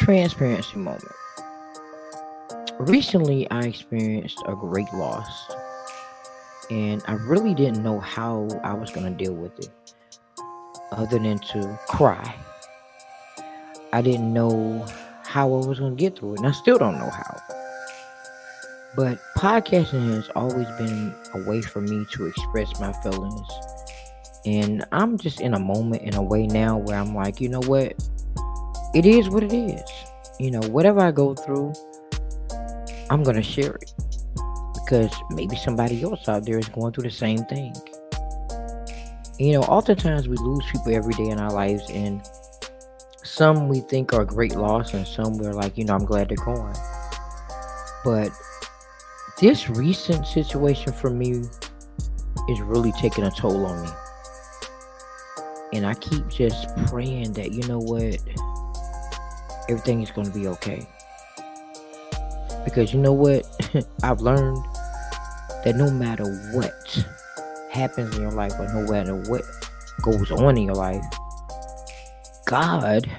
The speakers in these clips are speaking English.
Transparency moment. Recently, I experienced a great loss, and I really didn't know how I was going to deal with it other than to cry. I didn't know how I was going to get through it, and I still don't know how. But podcasting has always been a way for me to express my feelings. And I'm just in a moment, in a way now where I'm like, you know what? It is what it is. Whatever I go through, I'm going to share it because maybe somebody else out there is going through the same thing. Oftentimes we lose people every day in our lives, and some we think are a great loss, and some we're like, I'm glad they're gone. But this recent situation for me is really taking a toll on me. And I keep just praying that, you know what, everything is going to be okay. Because you know what, I've learned that no matter what happens in your life, or no matter what goes on in your life, God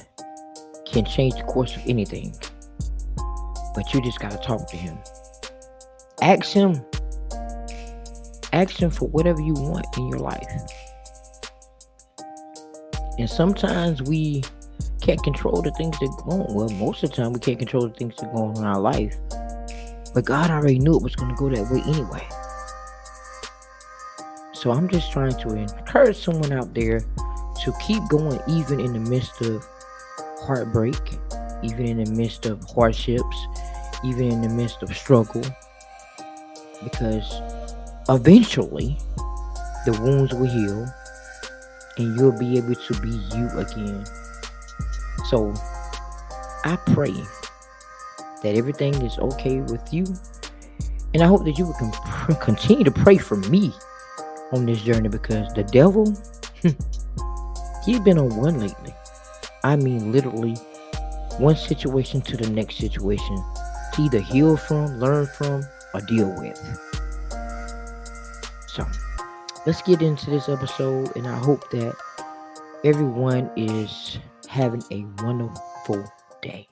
can change the course of anything. But you just got to talk to him. Ask him for whatever you want in your life. And sometimes we can't control the things that go on. Well, most of the time we can't control the things that go on in our life. But God already knew it was going to go that way anyway. So I'm just trying to encourage someone out there to keep going even in the midst of heartbreak, even in the midst of hardships, even in the midst of struggle. Because eventually the wounds will heal and you'll be able to be you again. So I pray that everything is okay with you. And I hope that you will continue to pray for me on this journey, because the devil, he's been on one lately. I mean, literally one situation to the next situation to either heal from, learn from, or deal with. So let's get into this episode, and I hope that everyone is having a wonderful day.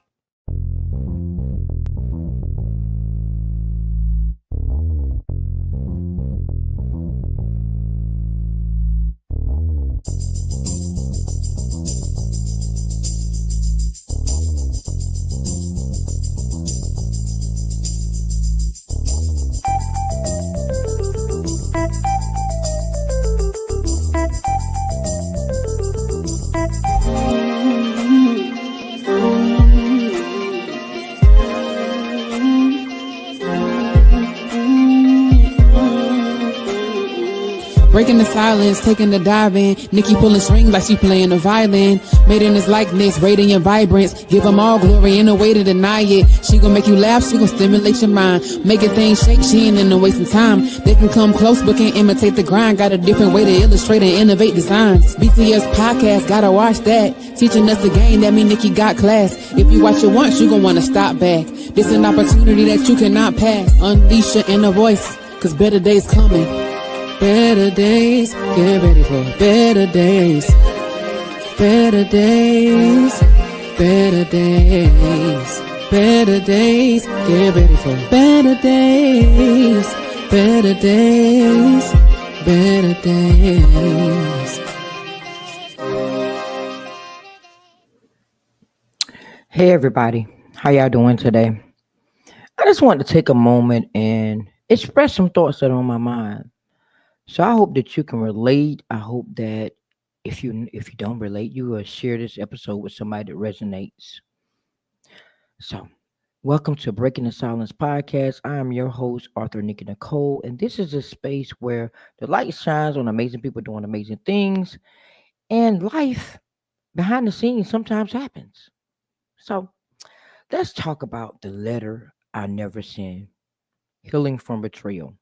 Breaking the silence, taking the dive in. Nikki pulling strings like she playing the violin. Made in his likeness, radiant vibrance. Give him all glory, ain't no way to deny it. She gon' make you laugh, she gon' stimulate your mind. Making things shake, she ain't into wasting time. They can come close but can't imitate the grind. Got a different way to illustrate and innovate designs. BTS podcast, gotta watch that. Teaching us the game, that mean Nikki got class. If you watch it once, you gon' wanna stop back. This an opportunity that you cannot pass. Unleash your inner voice, cause better days coming. Better days, get ready for better days. Better days, better days. Better days, get ready for better days. Better days, better days. Hey everybody, how y'all doing today? I just wanted to take a moment and express some thoughts that are on my mind. So I hope that you can relate. I hope that if you don't relate, you will share this episode with somebody that resonates. So welcome to Breaking the Silence podcast. I am your host, Arthur Nikki Nicole, and this is a space where the light shines on amazing people doing amazing things, and life behind the scenes sometimes happens. So let's talk about the letter I never sent, healing from betrayal.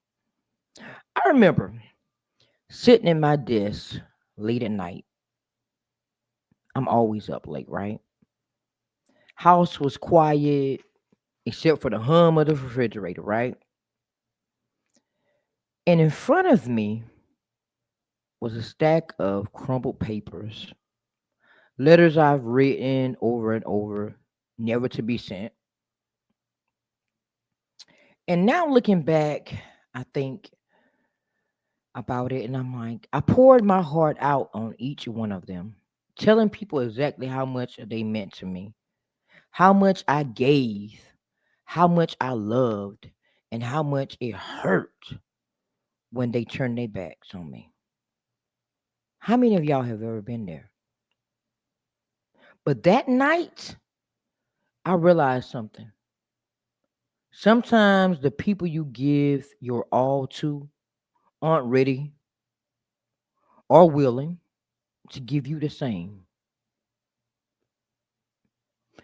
I remember sitting in my desk late at night. I'm always up late, right? House was quiet except for the hum of the refrigerator, right? And in front of me was a stack of crumpled papers, letters I've written over and over, never to be sent. And now looking back, I think about it and I'm like, I poured my heart out on each one of them, telling people exactly how much they meant to me, how much I gave, how much I loved, and how much it hurt when they turned their backs on me. How many of y'all have ever been there? But that night, I realized something. Sometimes the people you give your all to aren't ready or willing to give you the same.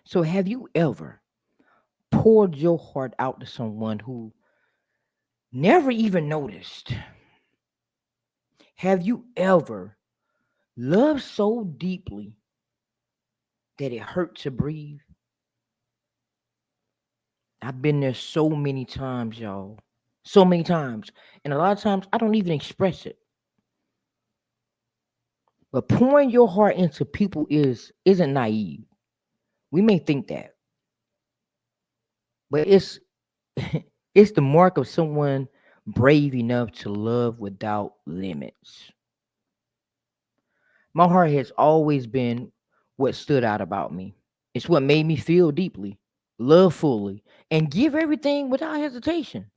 So, have you ever poured your heart out to someone who never even noticed? Have you ever loved so deeply that it hurt to breathe? I've been there so many times, y'all. So many times. And a lot of times I don't even express it. But pouring your heart into people isn't naive. We may think that, but it's it's the mark of someone brave enough to love without limits. My heart has always been what stood out about me. It's what made me feel deeply, love fully, and give everything without hesitation.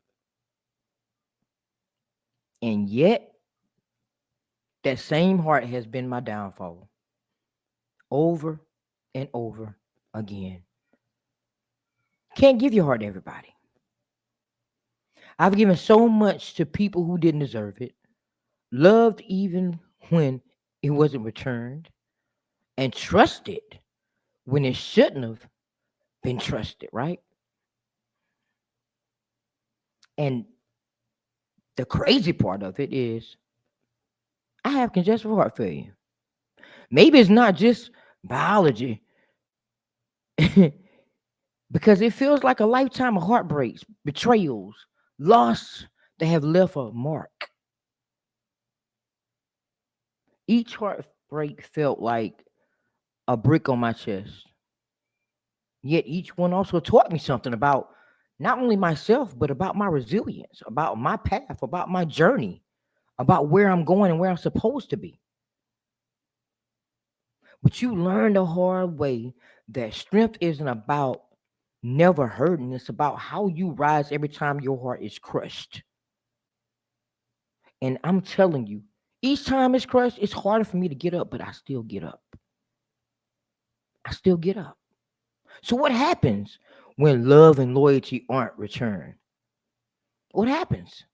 And yet, that same heart has been my downfall over and over again. Can't give your heart to everybody. I've given so much to people who didn't deserve it, loved even when it wasn't returned, and trusted when it shouldn't have been trusted, right? And the crazy part of it is I have congestive heart failure. Maybe it's not just biology, because it feels like a lifetime of heartbreaks, betrayals, loss that have left a mark. Each heartbreak felt like a brick on my chest. Yet each one also taught me something about not only myself, but about my resilience, about my path, about my journey, about where I'm going and where I'm supposed to be. But you learn the hard way that strength isn't about never hurting, it's about how you rise every time your heart is crushed. And I'm telling you, each time it's crushed, it's harder for me to get up, but I still get up. I still get up. So, what happens when love and loyalty aren't returned? What happens?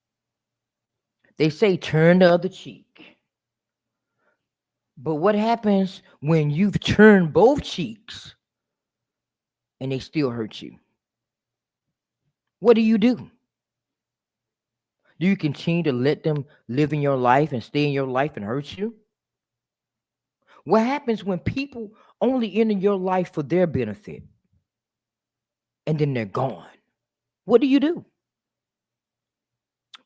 They say turn the other cheek. But what happens when you've turned both cheeks and they still hurt you? What do you do? Do you continue to let them live in your life and stay in your life and hurt you? What happens when people only enter your life for their benefit and then they're gone? What do you do?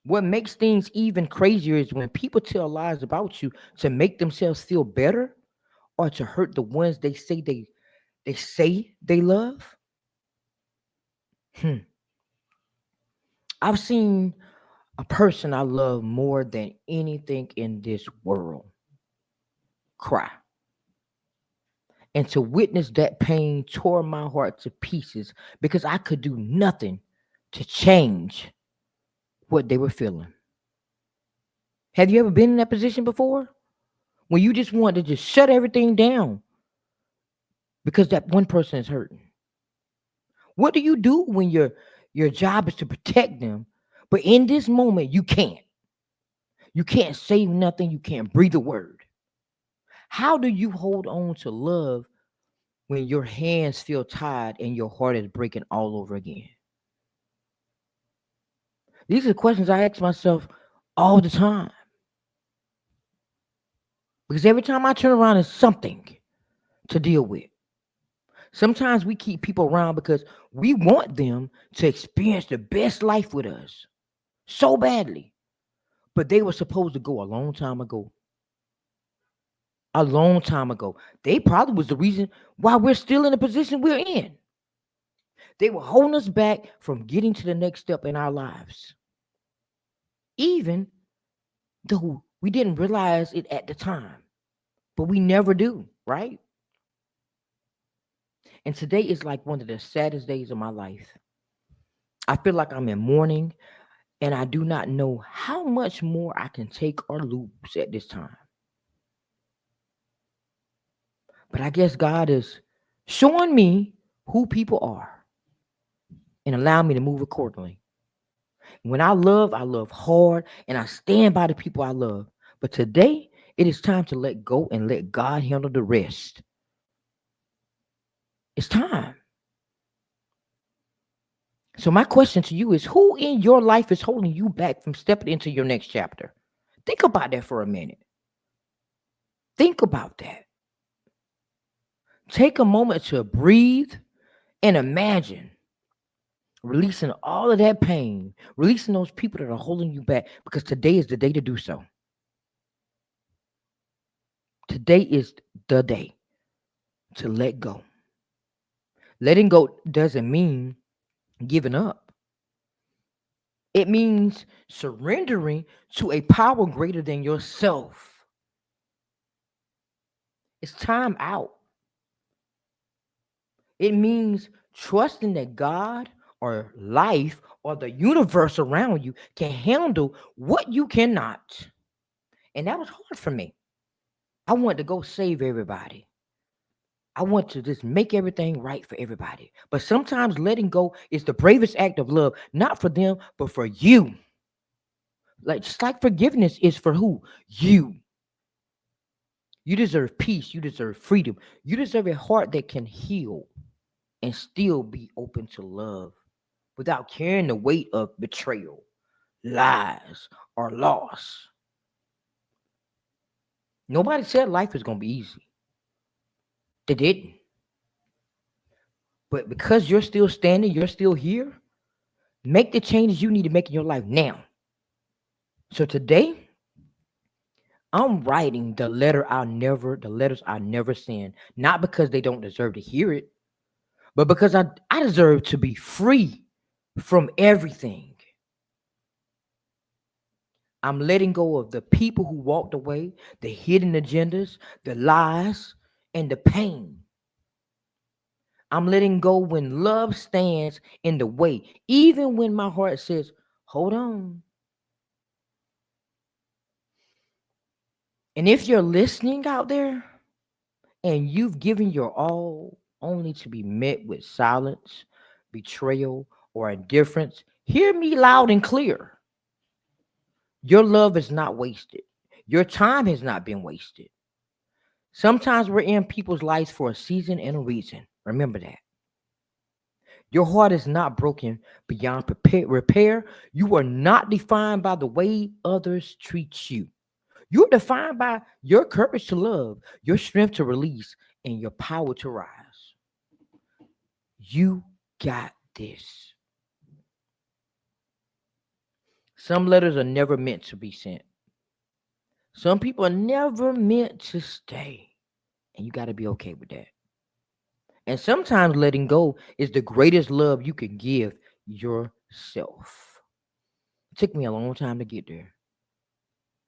What makes things even crazier is when people tell lies about you to make themselves feel better or to hurt the ones they say they love. Hmm. I've seen a person I love more than anything in this world cry. And to witness that pain tore my heart to pieces because I could do nothing to change what they were feeling. Have you ever been in that position before? When you just want to just shut everything down because that one person is hurting. What do you do when your job is to protect them, but in this moment you can't? You can't say nothing, you can't breathe a word. How do you hold on to love when your hands feel tired and your heart is breaking all over again? These are questions I ask myself all the time because every time I turn around, it's something to deal with. Sometimes we keep people around because we want them to experience the best life with us so badly, but they were supposed to go a long time ago. A long time ago. They probably was the reason why we're still in the position we're in. They were holding us back from getting to the next step in our lives, even though we didn't realize it at the time, but we never do, right? And today is like one of the saddest days of my life. I feel like I'm in mourning, and I do not know how much more I can take or lose at this time. But I guess God is showing me who people are and allowing me to move accordingly. When I love hard, and I stand by the people I love. But today, it is time to let go and let God handle the rest. It's time. So, my question to you is, who in your life is holding you back from stepping into your next chapter? Think about that for a minute. Think about that. Take a moment to breathe and imagine releasing all of that pain, releasing those people that are holding you back, because today is the day to do so. Today is the day to let go. Letting go doesn't mean giving up. It means surrendering to a power greater than yourself. It's time out. It means trusting that God or life or the universe around you can handle what you cannot. And that was hard for me. I wanted to go save everybody. I want to just make everything right for everybody. But sometimes letting go is the bravest act of love, not for them, but for you. Like just like forgiveness is for who? You. You deserve peace. You deserve freedom. You deserve a heart that can heal and still be open to love without carrying the weight of betrayal, lies, or loss. Nobody said life is going to be easy. They didn't. But because you're still standing, you're still here, make the changes you need to make in your life now. So today, I'm writing the letters I never send, not because they don't deserve to hear it, but because I deserve to be free from everything. I'm letting go of the people who walked away, the hidden agendas, the lies, and the pain. I'm letting go when love stands in the way, even when my heart says, hold on. And if you're listening out there and you've given your all only to be met with silence, betrayal, or indifference, hear me loud and clear. Your love is not wasted. Your time has not been wasted. Sometimes we're in people's lives for a season and a reason. Remember that. Your heart is not broken beyond repair. You are not defined by the way others treat you. You're defined by your courage to love, your strength to release, and your power to rise. You got this. Some letters are never meant to be sent. Some people are never meant to stay. And you got to be okay with that. And sometimes letting go is the greatest love you can give yourself. It took me a long time to get there,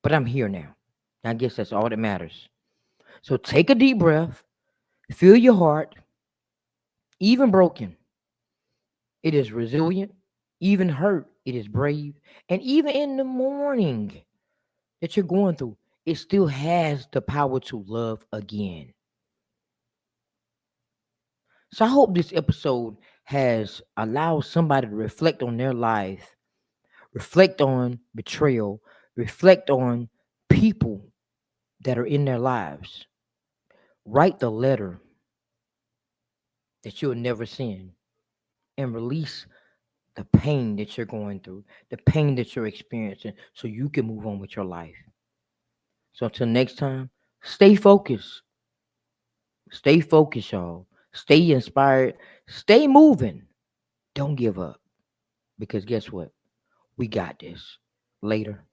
but I'm here now. I guess that's all that matters. So take a deep breath, feel your heart, even broken. It is resilient, even hurt, it is brave. And even in the morning that you're going through, it still has the power to love again. So I hope this episode has allowed somebody to reflect on their life, reflect on betrayal, reflect on people that are in their lives. Write the letter that you'll never send and release the pain that you're going through, the pain that you're experiencing, so you can move on with your life. So until next time, stay focused. Stay focused, y'all. Stay inspired. Stay moving. Don't give up. Because guess what? We got this. Later.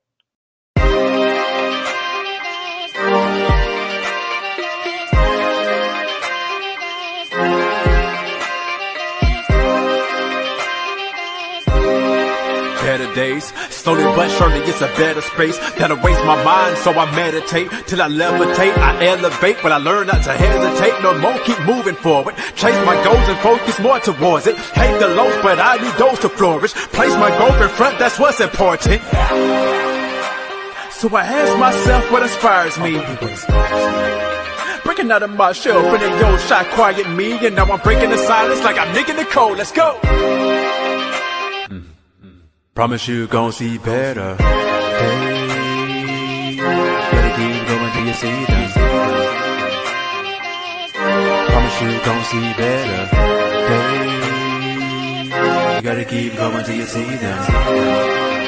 days. Slowly but surely it's a better space that'll waste my mind, so I meditate till I levitate. I elevate, but I learn not to hesitate no more. Keep moving forward, chase my goals and focus more towards it. Hate the lows, but I need those to flourish. Place my goal in front, that's what's important. So I ask myself what inspires me. Breaking out of my shell, feeling yo shot quiet me, and now I'm breaking the silence like I'm Nick Nicole. Let's go. Promise you gon' see better. Hey, gotta keep going till you see them. Promise you gon' see better. Hey, you gotta keep going till you see them.